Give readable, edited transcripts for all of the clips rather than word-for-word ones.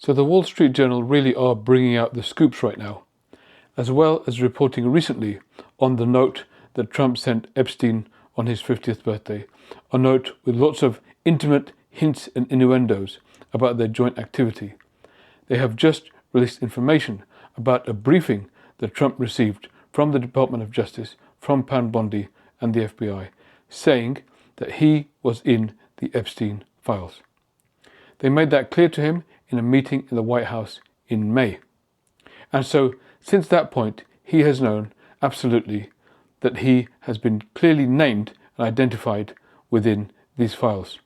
So the Wall Street Journal really are bringing out the scoops right now, as well as reporting recently on the note that Trump sent Epstein on his 50th birthday, a note with lots of intimate hints and innuendos about their joint activity. They have just released information about a briefing that Trump received from the Department of Justice, from Pam Bondi and the FBI, saying that he was in the Epstein files. They made that clear to him in a meeting in the White House in May. And so, since that point, he has known absolutely that he has been clearly named and identified within these files.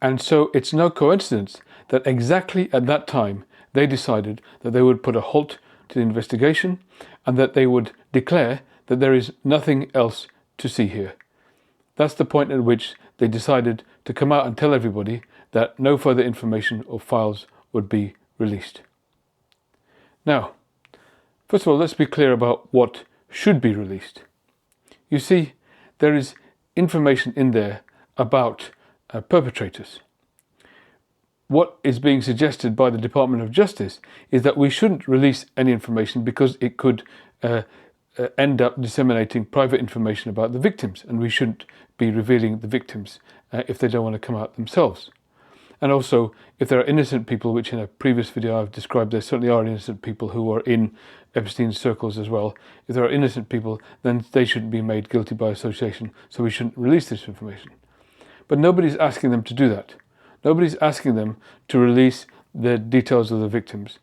And so it's no coincidence that exactly at that time they decided that they would put a halt to the investigation and that they would declare that there is nothing else to see here. That's the point at which they decided to come out and tell everybody that no further information or files would be released. Now, first of all, let's be clear about what should be released. You see, there is information in there about perpetrators. What is being suggested by the Department of Justice is that we shouldn't release any information because it could end up disseminating private information about the victims, and we shouldn't be revealing the victims if they don't want to come out themselves. And also, if there are innocent people, which in a previous video I've described, there certainly are innocent people who are in Epstein's circles as well. If there are innocent people, then they shouldn't be made guilty by association, so we shouldn't release this information. But nobody's asking them to do that. Nobody's asking them to release the details of the victims.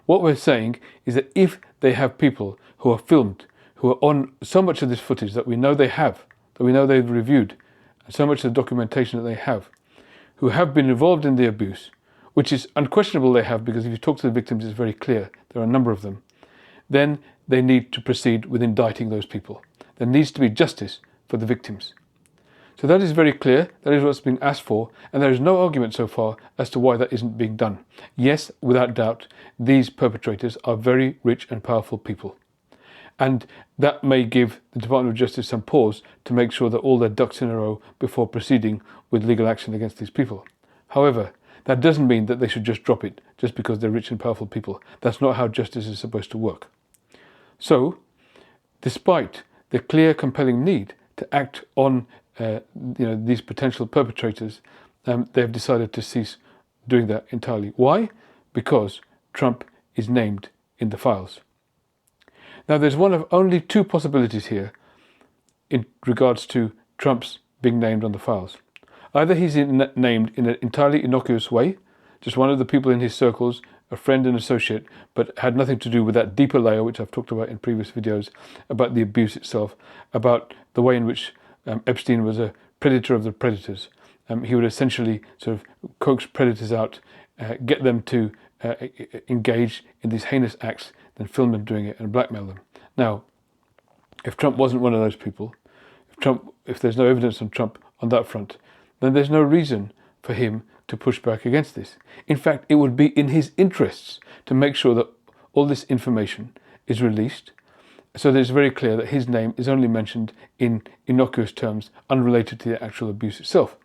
What we're saying is that if they have people who are filmed, who are on so much of this footage that we know they have, that we know they've reviewed, and so much of the documentation that they have, who have been involved in the abuse, which is unquestionable they have, because if you talk to the victims it's very clear, there are a number of them, then they need to proceed with indicting those people. There needs to be justice for the victims. So that is very clear, that is what's been asked for, and there is no argument so far as to why that isn't being done. Yes, without doubt, these perpetrators are very rich and powerful people. And that may give the Department of Justice some pause to make sure that all their ducks in a row before proceeding with legal action against these people. However, that doesn't mean that they should just drop it just because they're rich and powerful people. That's not how justice is supposed to work. So, despite the clear, compelling need to act on these potential perpetrators, they have decided to cease doing that entirely. Why? Because Trump is named in the files. Now, there's one of only two possibilities here in regards to Trump's being named on the files. Either he's named in an entirely innocuous way, just one of the people in his circles, a friend and associate, but had nothing to do with that deeper layer, which I've talked about in previous videos, about the abuse itself, about the way in which Epstein was a predator of the predators. He would essentially sort of coax predators out, get them to engage in these heinous acts, then film them doing it and blackmail them. Now, if Trump wasn't one of those people, if there's no evidence on Trump on that front, then there's no reason for him to push back against this. In fact, it would be in his interests to make sure that all this information is released, so that it's very clear that his name is only mentioned in innocuous terms unrelated to the actual abuse itself.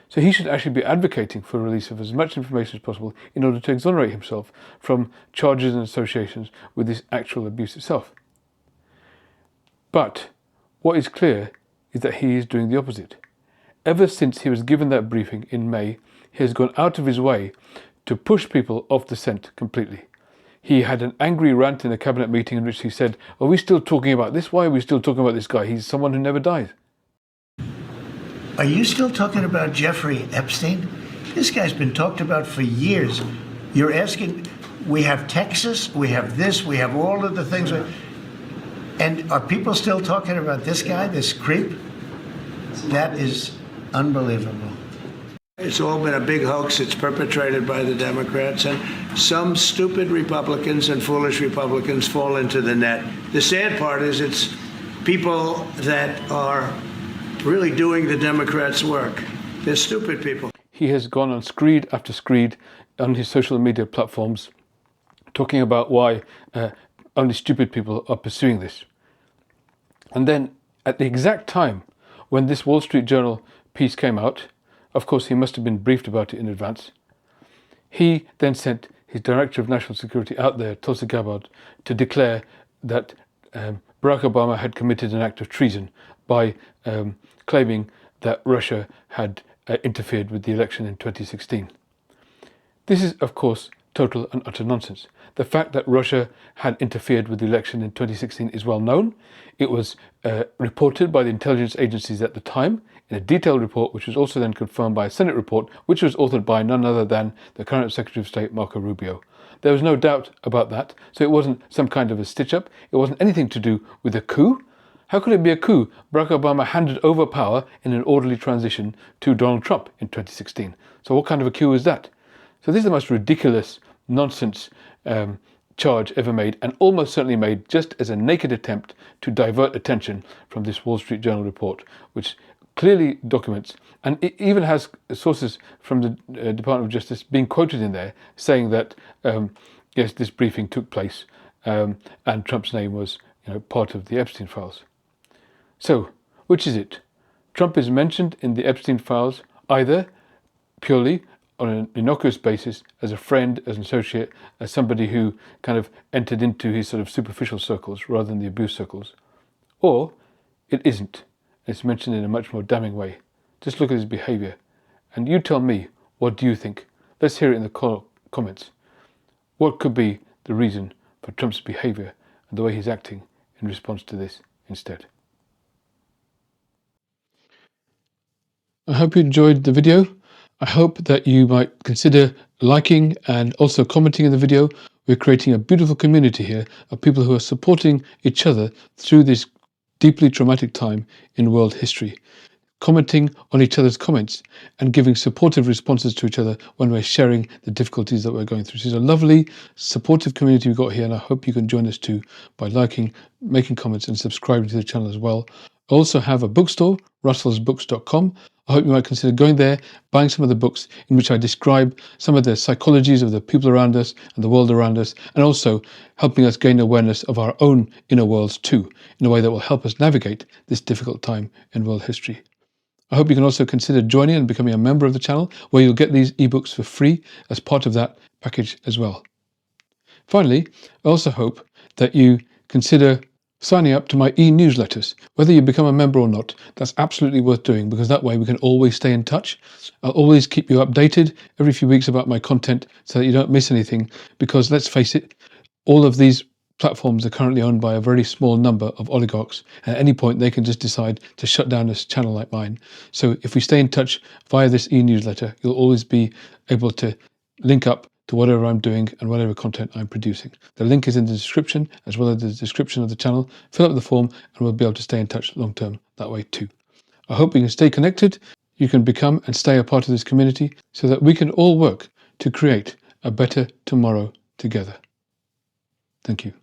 So he should actually be advocating for release of as much information as possible in order to exonerate himself from charges and associations with this actual abuse itself. But what is clear is that he is doing the opposite. Ever since he was given that briefing in May, he has gone out of his way to push people off the scent completely. He had an angry rant in a cabinet meeting in which he said, "Are we still talking about this? Why are we still talking about this guy? He's someone who never dies." Are you still talking about Jeffrey Epstein? This guy's been talked about for years. You're asking, we have Texas, we have this, we have all of the things. And are people still talking about this guy, this creep? That is unbelievable. It's all been a big hoax. It's perpetrated by the Democrats, and some stupid Republicans and foolish Republicans fall into the net. The sad part is it's people that are really doing the Democrats' work. They're stupid people. He has gone on screed after screed on his social media platforms talking about why only stupid people are pursuing this. And then at the exact time when this Wall Street Journal piece came out, of course he must have been briefed about it in advance, he then sent his Director of National Security out there, Tulsi Gabbard, to declare that Barack Obama had committed an act of treason by claiming that Russia had interfered with the election in 2016. This is, of course, total and utter nonsense. The fact that Russia had interfered with the election in 2016 is well known. It was reported by the intelligence agencies at the time in a detailed report, which was also then confirmed by a Senate report, which was authored by none other than the current Secretary of State, Marco Rubio. There was no doubt about that, so it wasn't some kind of a stitch-up. It wasn't anything to do with a coup. How could it be a coup? Barack Obama handed over power in an orderly transition to Donald Trump in 2016. So what kind of a coup is that? So this is the most ridiculous nonsense charge ever made, and almost certainly made just as a naked attempt to divert attention from this Wall Street Journal report, which clearly documents, and it even has sources from the Department of Justice being quoted in there saying that yes, this briefing took place and Trump's name was part of the Epstein files. So which is it? Trump is mentioned in the Epstein files either purely on an innocuous basis, as a friend, as an associate, as somebody who kind of entered into his sort of superficial circles rather than the abuse circles, or it isn't. It's mentioned in a much more damning way. Just look at his behaviour, and you tell me, what do you think? Let's hear it in the comments. What could be the reason for Trump's behaviour and the way he's acting in response to this instead? I hope you enjoyed the video. I hope that you might consider liking and also commenting in the video. We're creating a beautiful community here of people who are supporting each other through this deeply traumatic time in world history, commenting on each other's comments and giving supportive responses to each other when we're sharing the difficulties that we're going through. So it's a lovely, supportive community we've got here, and I hope you can join us too by liking, making comments and subscribing to the channel as well. I also have a bookstore, russellsbooks.com. I hope you might consider going there, buying some of the books in which I describe some of the psychologies of the people around us and the world around us, and also helping us gain awareness of our own inner worlds too, in a way that will help us navigate this difficult time in world history. I hope you can also consider joining and becoming a member of the channel, where you'll get these ebooks for free as part of that package as well. Finally, I also hope that you consider signing up to my e-newsletters. Whether you become a member or not, that's absolutely worth doing, because that way we can always stay in touch. I'll always keep you updated every few weeks about my content so that you don't miss anything, because let's face it, all of these platforms are currently owned by a very small number of oligarchs. At any point they can just decide to shut down a channel like mine. So if we stay in touch via this e-newsletter, you'll always be able to link up to whatever I'm doing and whatever content I'm producing. The link is in the description, as well as the description of the channel. Fill up the form and we'll be able to stay in touch long term that way too. I hope you can stay connected, you can become and stay a part of this community, so that we can all work to create a better tomorrow together. Thank you.